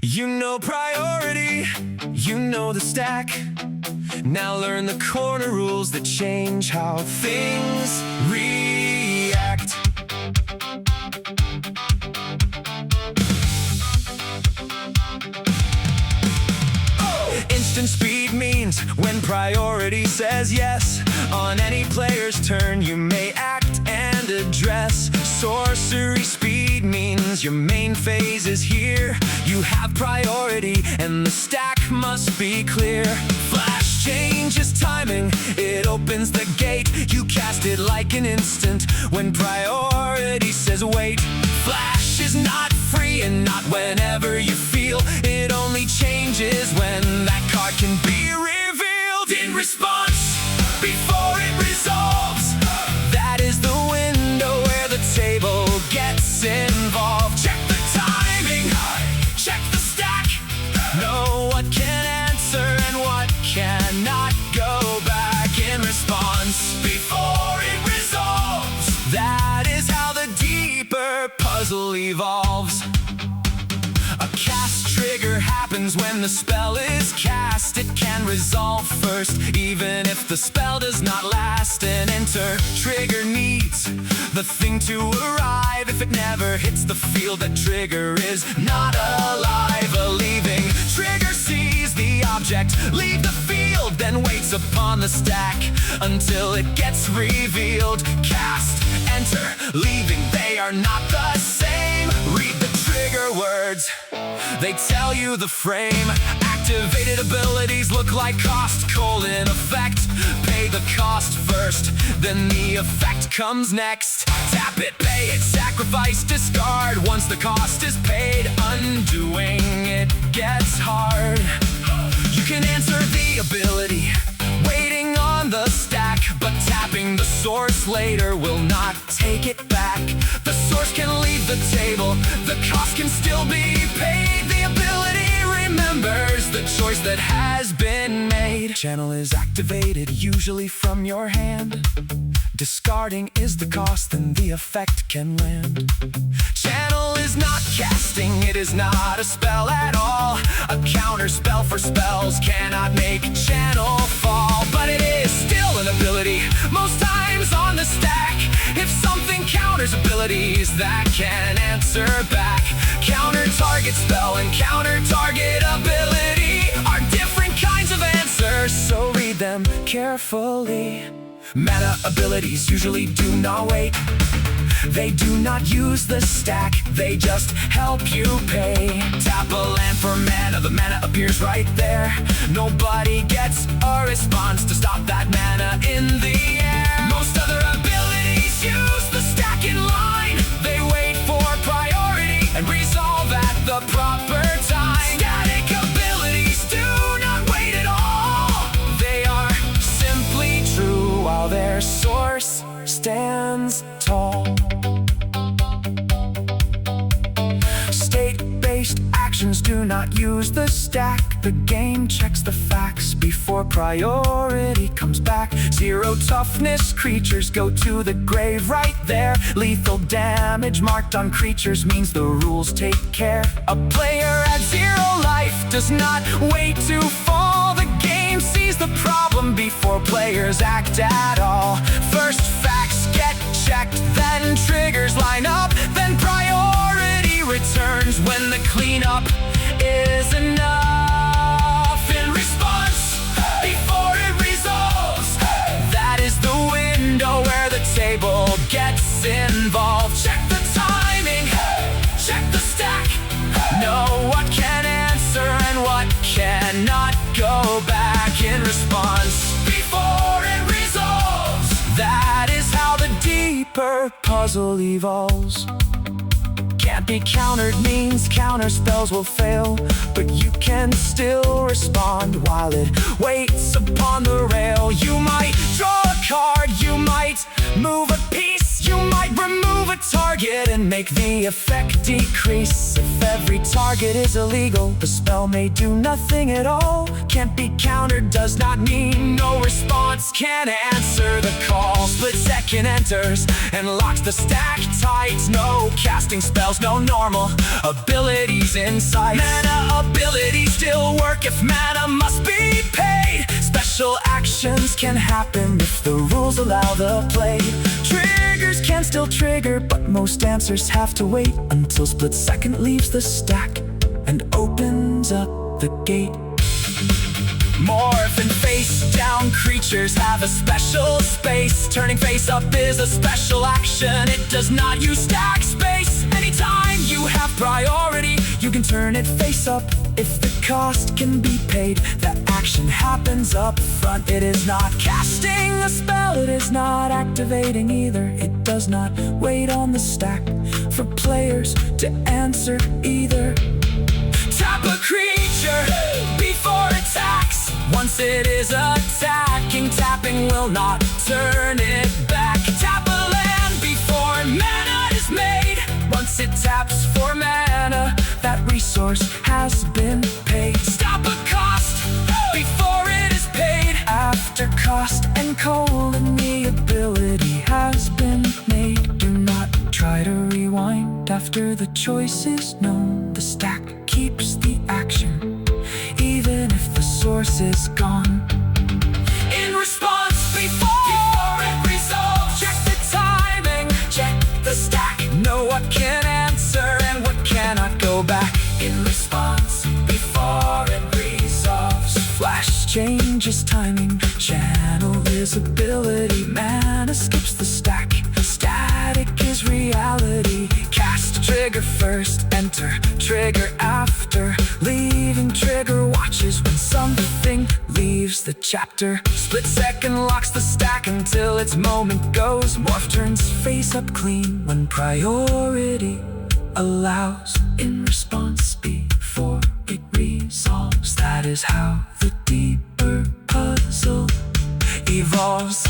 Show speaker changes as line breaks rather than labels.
You know priority, you know the stack. Now learn the corner rules that change how things react. Instant speed means when priority says yes. On any player's turn you may act and address. Sorcery speed means your main phase is here. You have priority and the stack must be clear. Flash changes timing, it opens the gate. You cast it like an instant when priority says wait. Flash is not free and not whenever you feel. It only changes when that card can be revealed in response before it resolves. That is the window where the table gets involved. Check the timing, check the stack. Know what can answer and what cannot go back in response before it resolves. That is how the deeper puzzle evolves. A cast trigger happens when the spell is cast. It can resolve first, even if the spell does not last. An enter trigger needs the thing to arrive. If it never hits the field, that trigger is not alive. A leaving trigger sees the object leave the field, then waits upon the stack until it gets revealed. Cast, enter, leaving, they are not the same. Read the trigger words, they tell you the frame. Activated abilities look like cost, effect. Pay the cost first, then the effect comes next. Tap it, pay it, sacrifice, discard. Once the cost is paid, undoing it gets hard. You can answer the ability waiting on the stack, but tapping the source later will not take it back. The source can leave the table, the cost can still be paid. The ability remembers the choice that has been made. Channel is activated, usually from your hand. Discarding is the cost, then the effect can land. Channel is not casting, it is not a spell at all. A counter spell for spells cannot make channel fall. But it is still an ability, most times on the stack. If something counters abilities that can answer back. Counter target spell and counter target ability are different kinds of answers, so read them carefully. Mana abilities usually do not wait. They do not use the stack, they just help you pay. Tap a land for mana, the mana appears right there. Nobody gets a response to stop that mana in the air. Most other abilities use the stack in line. They wait for priority and resolve at the proper time. Static abilities do not wait at all. They are simply true while their source stands tall. State-based actions do not use the stack. The game checks the facts before priority comes back. Zero toughness creatures go to the grave right there. Lethal damage marked on creatures means the rules take care. A player at 0 life does not wait to fall. The game sees the problem before players act at all. First facts get checked, then triggers line up, then priority returns when the cleanup is enough. In response, before it resolves, that is the window where the table gets involved. Check the timing, check the stack. Know what can answer and what cannot go back in response before it resolves. That is how the deeper puzzle evolves. Can't be countered means counter spells will fail, but you can still respond while it waits upon the rail. You might draw a card, you might move a piece, you might remove a target and make the effect decrease. If every target is illegal, the spell may do nothing at all. Can't be countered does not mean no response can answer the call. Split second enters and locks the stack tight. No casting spells, no normal abilities inside. Mana can happen if the rules allow the play. Triggers can still trigger, but most answers have to wait until split second leaves the stack and opens up the gate. Morph and face down creatures have a special space. Turning face up is a special action. It does not use stack space. Anytime you have priority, you can turn it face up if the cost can be paid. That action happens up front. It is not casting a spell, it is not activating either. It does not wait on the stack for players to answer either. Tap a creature before attacks. Once it is attacking, tapping will not turn it back. Tap a land before mana is made. Once it taps for mana, that resource has been paid. Stop a cost before it is paid. After cost and colon, the ability has been made. Do not try to rewind after the choice is known. The stack keeps the action, even if the source is gone. In response, before it resolves, check the timing, check the stack. Know what can answer and what cannot go back. In response, before it resolves, flash changes timing, channel visibility, mana skips the stack. Static is reality. Cast trigger first, enter trigger after. Leaving trigger watches when something leaves the chapter. Split second locks the stack until its moment goes. Morph turns face up clean when priority allows. In response, before it resolves. That is how the deeper puzzle evolves.